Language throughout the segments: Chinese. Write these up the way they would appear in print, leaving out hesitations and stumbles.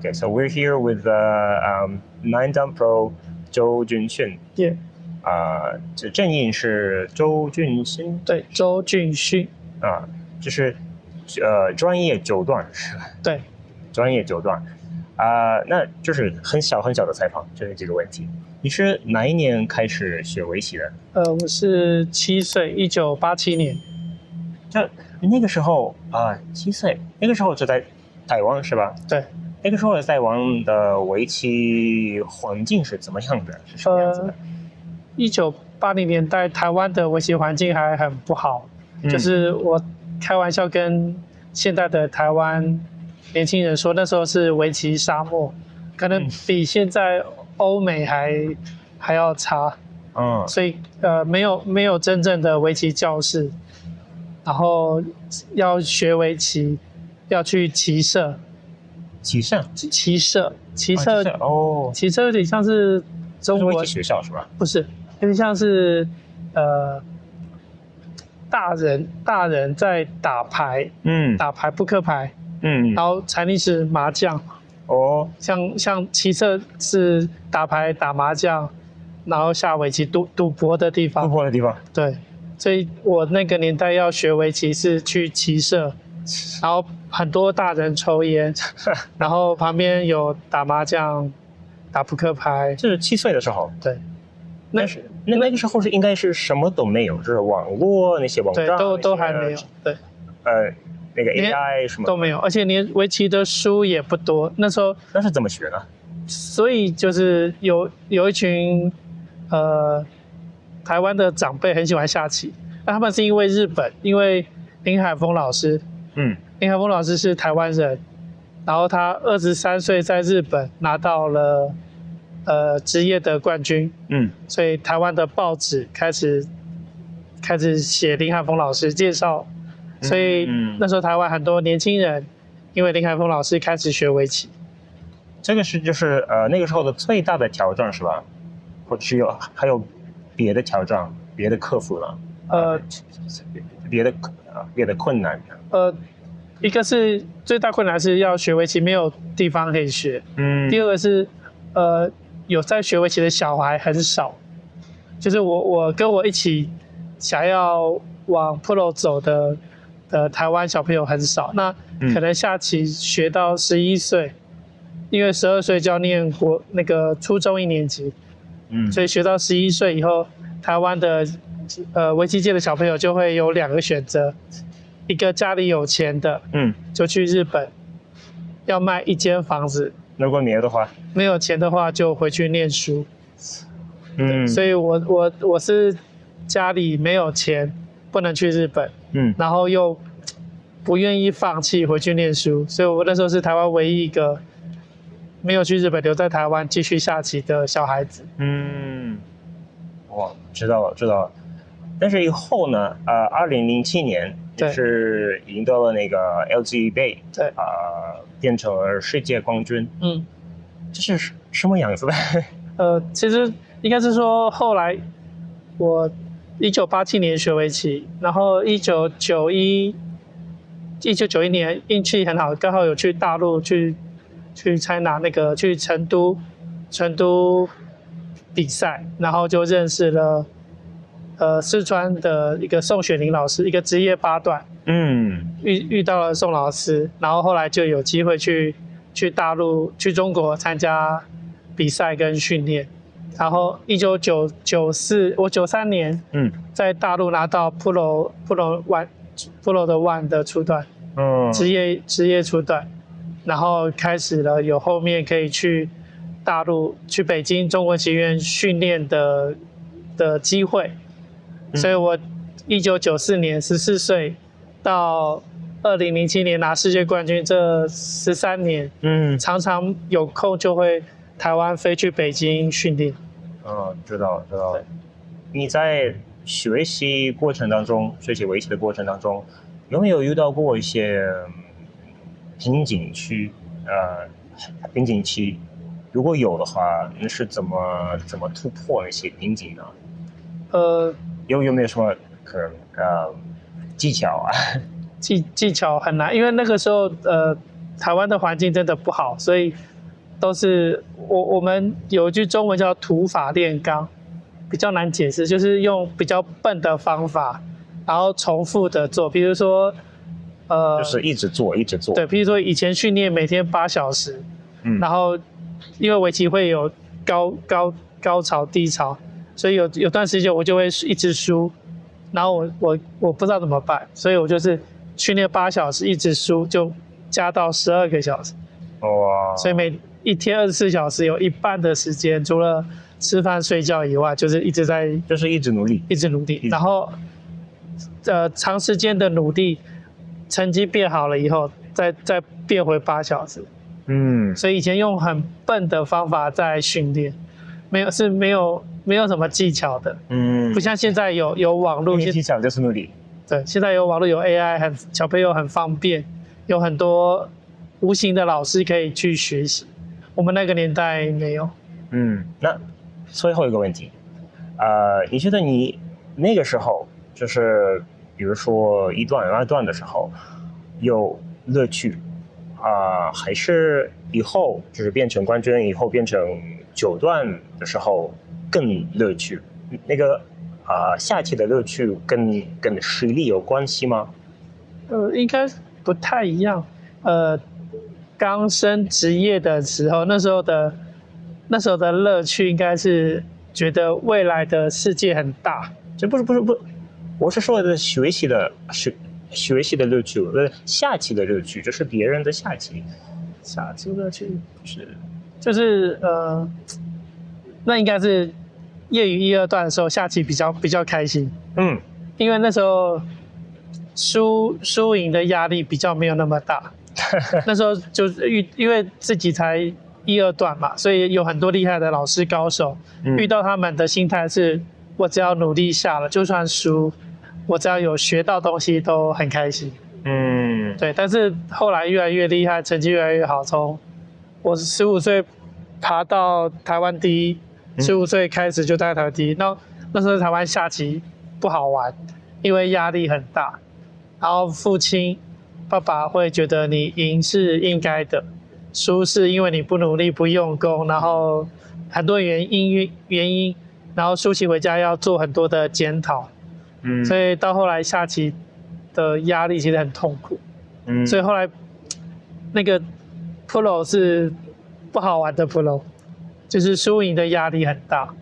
Okay, so we're here with Nine Dan Pro 周俊勋。Yeah. 这正印是周俊勋。对，周俊勋。就是专业九段是吧？对，专业九段。那就是很小的采访，就是这个问题。你是哪一年开始学围棋的？我是7岁，1987年。那个时候7岁，那个时候就在台湾是吧？对。那个时候台湾的围棋环境是怎么样的？是什么样子的？1980年代台湾的围棋环境还很不好，就是我开玩笑跟现在的台湾年轻人说，那时候是围棋沙漠，可能比现在欧美还要差。所以没有真正的围棋教室，然后要学围棋要去棋社。棋社有点像是中国围棋学校是吧？不是，有点像是大人在打牌，打牌扑克牌，然后才艺是麻将。像棋社是打牌打麻将，然后下围棋赌博的地方。对，所以我那个年代要学围棋是去棋社，然后很多大人抽烟，然后旁边有打麻将、打扑克牌。这是7岁的时候。对，那个时候应该是什么都没有，就是网络那些网站都还没有。对，那个 AI 什么都没有，而且连围棋的书也不多。那时候那是怎么学呢？所以就是有一群台湾的长辈很喜欢下棋，那他们是因为日本，因为林海峰老师。林海峰老师是台湾人，然后他23岁在日本拿到了职业的冠军。所以台湾的报纸开始写林海峰老师介绍，所以那时候台湾很多年轻人因为林海峰老师开始学围棋。这个是就是那个时候的最大的挑战是吧？或者是还有别的挑战、别的克服了？别的困难？一个是最大困难是要学围棋没有地方可以学。第二个是有在学围棋的小孩很少，就是我跟我一起想要往 Pro 走的台湾小朋友很少。那可能下棋学到11岁，因为12岁就要念那个初中1年级，所以学到11岁以后，台湾的围棋界的小朋友就会有2个选择，一个家里有钱的，就去日本，要卖1间房子。如果没有的话，没有钱的话就回去念书。所以我是家里没有钱，不能去日本，然后又不愿意放弃回去念书，所以我那时候是台湾唯一一个没有去日本留在台湾继续下棋的小孩子。哇，知道了。但是以后呢，2007年就是赢得了那个 LG 杯，对，变成了世界冠军。这是什么样子的？其实应该是说后来我1987年学围棋，然后1991年运气很好，刚好有去大陆去参加那个去成都比赛，然后就认识了四川的一个宋雪玲老师，一个职业8段。遇到了宋老师，然后后来就有机会去大陆去中国参加比赛跟训练。然后1994我93年在大陆拿到 Pro 的 One 的初段，职业初段，然后开始了有后面可以去大陆去北京中国棋院训练的机会。所以我1994年14岁到2007年拿世界冠军，这13年常常有空就会台湾飞去北京训练。知道了。你在学习围棋的过程当中，有没有遇到过一些瓶颈期？如果有的话，那是怎么突破那些瓶颈呢？有没有什么可能技巧啊？技巧很难，因为那个时候台湾的环境真的不好，所以都是我们有一句中文叫土法炼钢，比较难解释，就是用比较笨的方法，然后重复的做，比如说就是一直做一直做。对，比如说以前训练每天8小时，然后因为围棋会有高潮低潮，所以有段时间我就会一直输，然后我不知道怎么办，所以我就是训练8小时一直输，就加到12个小时。哇！所以每一天24小时有一半的时间，除了吃饭睡觉以外，就是一直努力，一直努力。然后长时间的努力，成绩变好了以后，再变回8小时。所以以前用很笨的方法在训练，没有什么技巧的。不像现在有网络，技巧就是努力。对，现在有网络有 AI， 小朋友很方便，有很多无形的老师可以去学习。我们那个年代没有。那最后一个问题，你觉得你那个时候就是比如说1段2段的时候有乐趣还是以后就是变成冠军以后变成9段的时候更乐趣？那个下棋的乐趣跟实力有关系吗？应该不太一样。刚升职业的时候，那时候的乐趣应该是觉得未来的世界很大。不是，我是说的学习的乐趣，不是下棋的乐趣，就是别人的下棋乐趣就是那应该是业余1、2段的时候下棋比较开心。因为那时候输赢的压力比较没有那么大。那时候就是因为自己才1、2段嘛，所以有很多厉害的老师高手，遇到他们的心态是，我只要努力下了，就算输，我只要有学到东西都很开心。对。但是后来越来越厉害，成绩越来越好，从我15岁爬到台湾第一，15岁开始就在台湾第一。那时候台湾下棋不好玩，因为压力很大，然后爸爸会觉得你赢是应该的，输是因为你不努力不用功，然后很多原因，然后输棋回家要做很多的检讨。所以到后来下棋的压力其实很痛苦。所以后来那个 Pro 是不好玩的 Pro， 就是输赢的压力很大，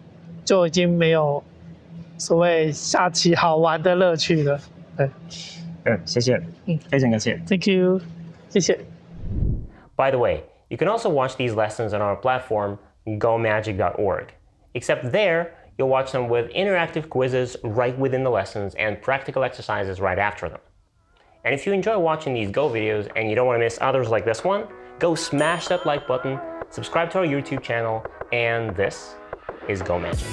就已经没有所谓下棋好玩的乐趣了。对。谢谢，非常感谢。Thank you， 谢谢。By the way, you can also watch these lessons on our platform, gomagic.org. Except there, you'll watch them with interactive quizzes right within the lessons and practical exercises right after them. And if you enjoy watching these Go videos and you don't want to miss others like this one, go smash that like button, subscribe to our YouTube channel, and this is Go Magic.